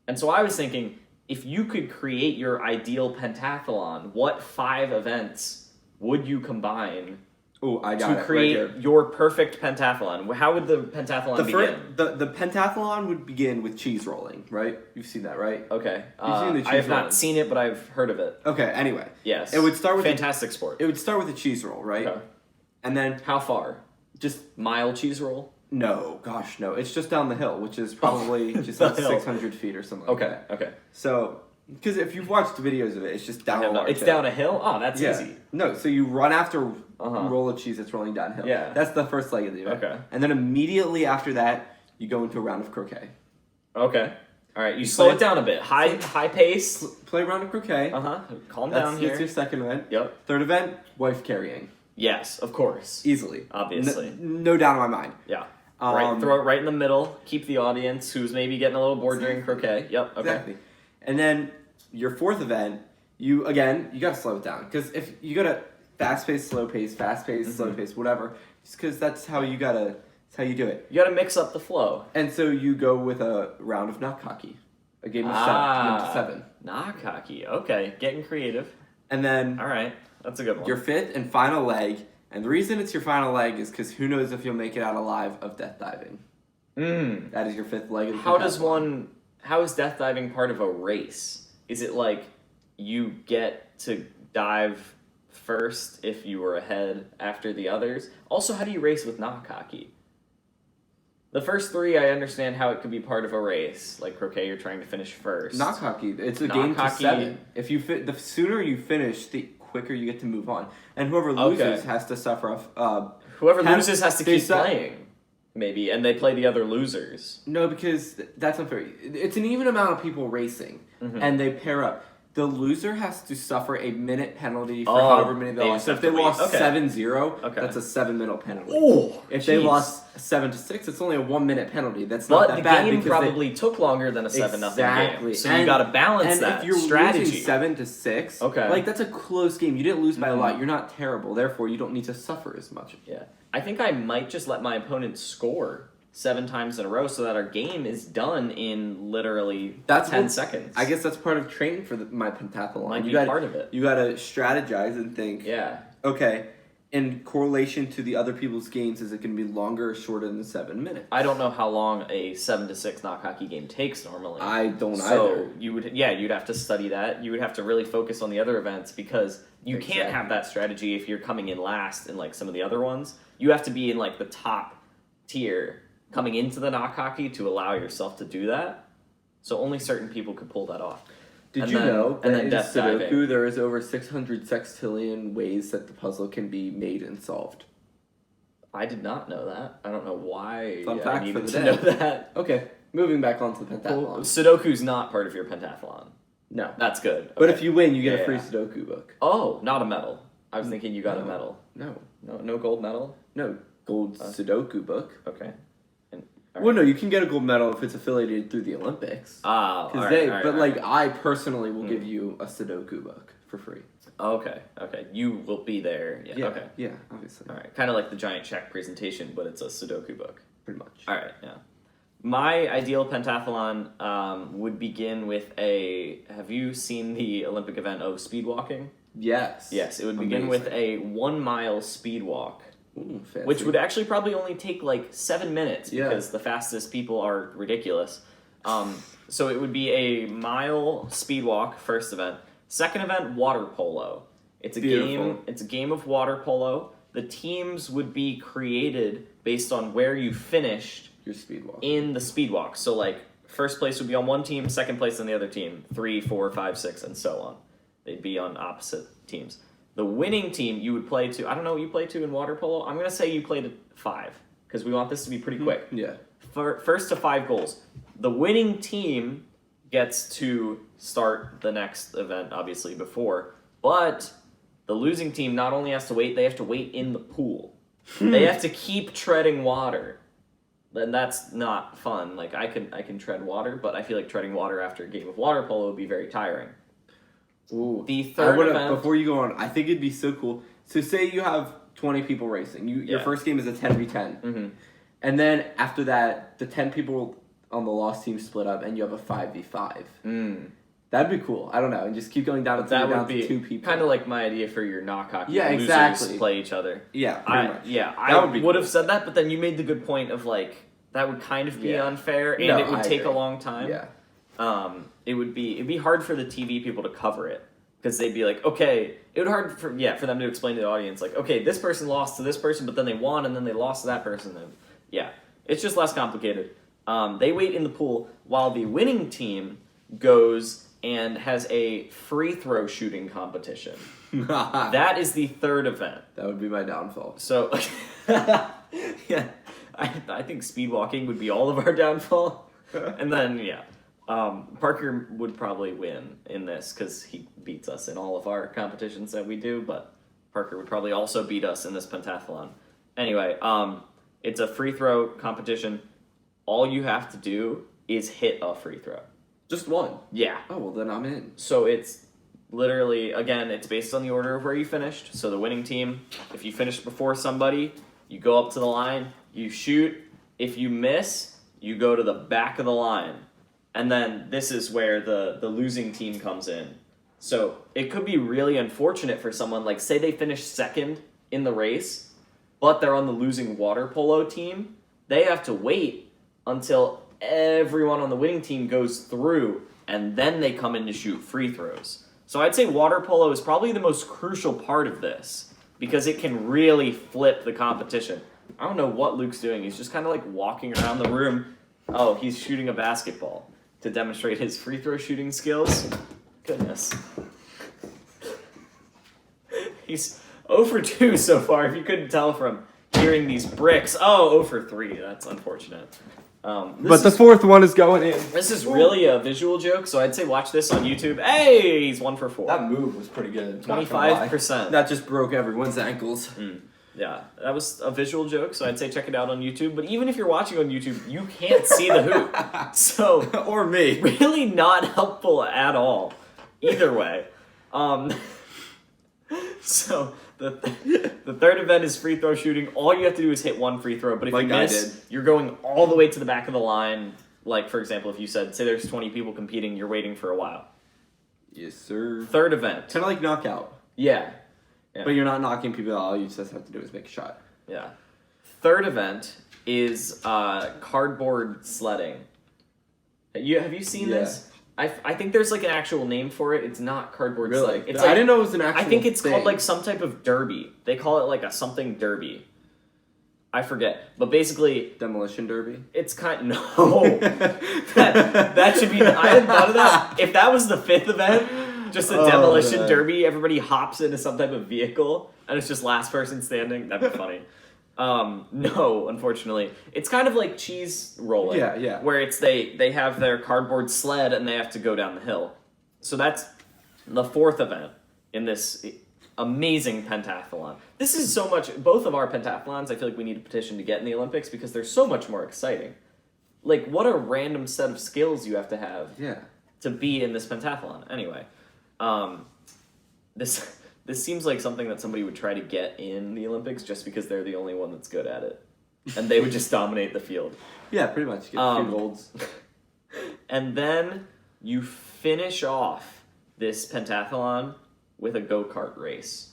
And so I was thinking, if you could create your ideal pentathlon, what 5 events would you combine to create your perfect pentathlon? How would the pentathlon begin? The pentathlon would begin with cheese rolling, right? You've seen that, right? Okay. You've seen the cheese I have rolling. not seen it, but I've heard of it. Okay, anyway. Yes. It would start with fantastic sport. It would start with a cheese roll, right? Okay. And then how far? Just mile cheese roll? No, gosh, no. It's just down the hill, which is probably just like 600 feet or something like that. Okay. So, because if you've watched videos of it, it's just down a large hill. Down a hill? Oh, that's easy. No, so you run after you roll of cheese that's rolling downhill. Yeah. That's the first leg of the event. Okay. And then immediately after that, you go into a round of croquet. Okay. All right, you slow it down a bit. High pace. Play a round of croquet. Calm down here. That's your second event. Yep. Third event, wife carrying. Yes, of course. Easily. Obviously. No doubt in my mind. Yeah. Right, throw it right in the middle. Keep the audience who's maybe getting a little bored during croquet. Yep. Okay. Exactly. And then your fourth event, you gotta slow it down, because if you gotta fast pace, slow pace, slow pace, whatever, just because that's how you do it. You gotta mix up the flow. And so you go with a round of knock hockey, a game of 7. Knock hockey. Okay, getting creative. And then all right, that's a good one. Your fifth and final leg. And the reason it's your final leg is because who knows if you'll make it out alive of death diving. That is your fifth leg of the How is death diving part of a race? Is it like you get to dive first if you were ahead after the others? Also, how do you race with knock hockey? The first 3, I understand how it could be part of a race. Like croquet, you're trying to finish first. Knock hockey, it's a game to 7. If you the sooner you finish, the quicker you get to move on. And whoever loses has to suffer. Whoever loses has to keep playing, maybe, and they play the other losers. No, because that's unfair. It's an even amount of people racing, and they pair up. The loser has to suffer a minute penalty for however many they lost. So if they lost 7-0, that's a 7-minute penalty. If they lost 7-6, it's only a 1-minute penalty. That's not that bad. But the game probably took longer than a 7-0 game. So you got to balance that if you're strategy. losing 7-6, like that's a close game. You didn't lose by a lot. You're not terrible. Therefore, you don't need to suffer as much. Yeah, I think I might just let my opponent score 7 times in a row so that our game is done in literally 10 seconds. I guess that's part of training for my pentathlon. Might be part of it. You got to strategize and think, okay, in correlation to the other people's games, is it going to be longer or shorter than 7 minutes? I don't know how long a 7-6 knock hockey game takes normally. I don't either. So you'd have to study that. You would have to really focus on the other events, because you can't have that strategy if you're coming in last in like some of the other ones. You have to be in like the top tier coming into the knock hockey to allow yourself to do that. So only certain people could pull that off. Did you know that in Sudoku there is over 600 sextillion ways that the puzzle can be made and solved? I did not know that. I don't know why Fun fact I needed for the to know that. Okay, moving back onto the pentathlon. Cool. Sudoku's not part of your pentathlon. No. That's good. Okay. But if you win, you get a free Sudoku book. Oh, not a medal. I was thinking you got a medal. No gold medal? No, gold Sudoku book. Okay. Well, no, you can get a gold medal if it's affiliated through the Olympics. I personally will give you a Sudoku book for free. Okay. You will be there. Yeah. Okay. Yeah, obviously. All right. Kind of like the giant check presentation, but it's a Sudoku book. Pretty much. All right. Yeah. My ideal pentathlon would begin with have you seen the Olympic event of speed walking? Yes. Yes, it would begin with a 1-mile speed walk. Ooh, fancy. Which would actually probably only take like 7 minutes because the fastest people are ridiculous. So it would be a mile speed walk, first event. Second event, water polo. It's a game. It's a game of water polo. The teams would be created based on where you finished your speed walk in the speed walk. So like first place would be on one team, second place on the other team, 3, 4, 5, 6, and so on. They'd be on opposite teams. The winning team you would play to, I don't know what you play to in water polo. I'm going to say you play to 5, because we want this to be pretty quick. Yeah. First to 5 goals. The winning team gets to start the next event, obviously, before, but the losing team not only has to wait, they have to wait in the pool. They have to keep treading water. And that's not fun. Like, I can tread water, but I feel like treading water after a game of water polo would be very tiring. Ooh. The third event... Before you go on, I think it'd be so cool. So say you have 20 people racing. Your first game is a 10v10. Mm-hmm. And then after that, the 10 people on the lost team split up, and you have a 5v5. That'd be cool. I don't know, and just keep going down to 2 people. Kind of like my idea for your knock hockey. Yeah, Losers exactly. Play each other. Yeah, pretty much. Yeah, I would have said that, but then you made the good point of like that would kind of be unfair, and it would take a long time. Yeah. It'd be hard for the TV people to cover it because they'd be like, okay, it would hard for them to explain to the audience like, okay, this person lost to this person, but then they won, and then they lost to that person. Then it's just less complicated. They wait in the pool while the winning team goes and has a free throw shooting competition. That is the third event. That would be my downfall. So, yeah, I think speed walking would be all of our downfall. And then, Parker would probably win in this because he beats us in all of our competitions that we do, but Parker would probably also beat us in this pentathlon. Anyway, it's a free throw competition. All you have to do is hit a free throw. Just one? Yeah. Oh, well, then I'm in. So it's literally, again, it's based on the order of where you finished. So the winning team, if you finished before somebody, you go up to the line, you shoot. If you miss, you go to the back of the line. And then this is where the losing team comes in. So it could be really unfortunate for someone, like say they finish second in the race, but they're on the losing water polo team. They have to wait until everyone on the winning team goes through, and then they come in to shoot free throws. So I'd say water polo is probably the most crucial part of this, because it can really flip the competition. I don't know what Luke's doing. He's just kind of like walking around the room. Oh, he's shooting a basketball to demonstrate his free throw shooting skills. Goodness. He's 0 for 2 so far, if you couldn't tell from hearing these bricks. Oh, 0 for 3. That's unfortunate. But the fourth one is going in. This is really a visual joke, so I'd say watch this on YouTube. Hey, he's 1 for 4. That move was pretty good. 25%. That just broke everyone's ankles. Yeah, that was a visual joke, so I'd say check it out on YouTube. But even if you're watching on YouTube, you can't see the hoop. So or me. Really not helpful at all. Either way. So the third event is free throw shooting. All you have to do is hit one free throw. But if you miss, you're going all the way to the back of the line. Like, for example, if you said, say there's 20 people competing, you're waiting for a while. Yes, sir. Third event. Kind of like knockout. Yeah. But you're not knocking people out. All you just have to do is make a shot. Yeah. Third event is cardboard sledding. Have you seen this? I think there's like an actual name for it. It's not cardboard sledding. It's I didn't know it was an actual I think it's called like some type of derby. They call it like a something derby. I forget. But basically... Demolition derby? It's kind of... No. that should be... I hadn't thought of that. If that was the fifth event, just a demolition derby, everybody hops into some type of vehicle, and it's just last person standing, that'd be funny. No, unfortunately. It's kind of like cheese rolling. Yeah. Where it's they have their cardboard sled and they have to go down the hill. So that's the fourth event in this amazing pentathlon. This is so much... Both of our pentathlons, I feel like we need a petition to get in the Olympics because they're so much more exciting. Like, what a random set of skills you have to have to be in this pentathlon. Anyway, this seems like something that somebody would try to get in the Olympics just because they're the only one that's good at it. And they would just dominate the field. Yeah, pretty much. Get a few golds. And then you finish off this pentathlon with a go-kart race.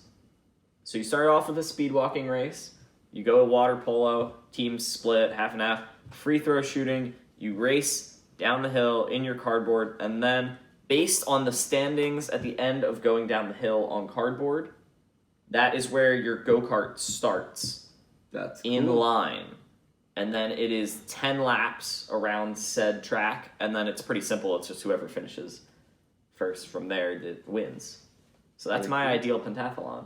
So you start off with a speed walking race. You go water polo, teams split, half and half. Free throw shooting. You race down the hill in your cardboard, and then... based on the standings at the end of going down the hill on cardboard, that is where your go-kart starts. That's in line. And then it is 10 laps around said track, and then it's pretty simple. It's just whoever finishes first from there that wins. So that's my ideal pentathlon.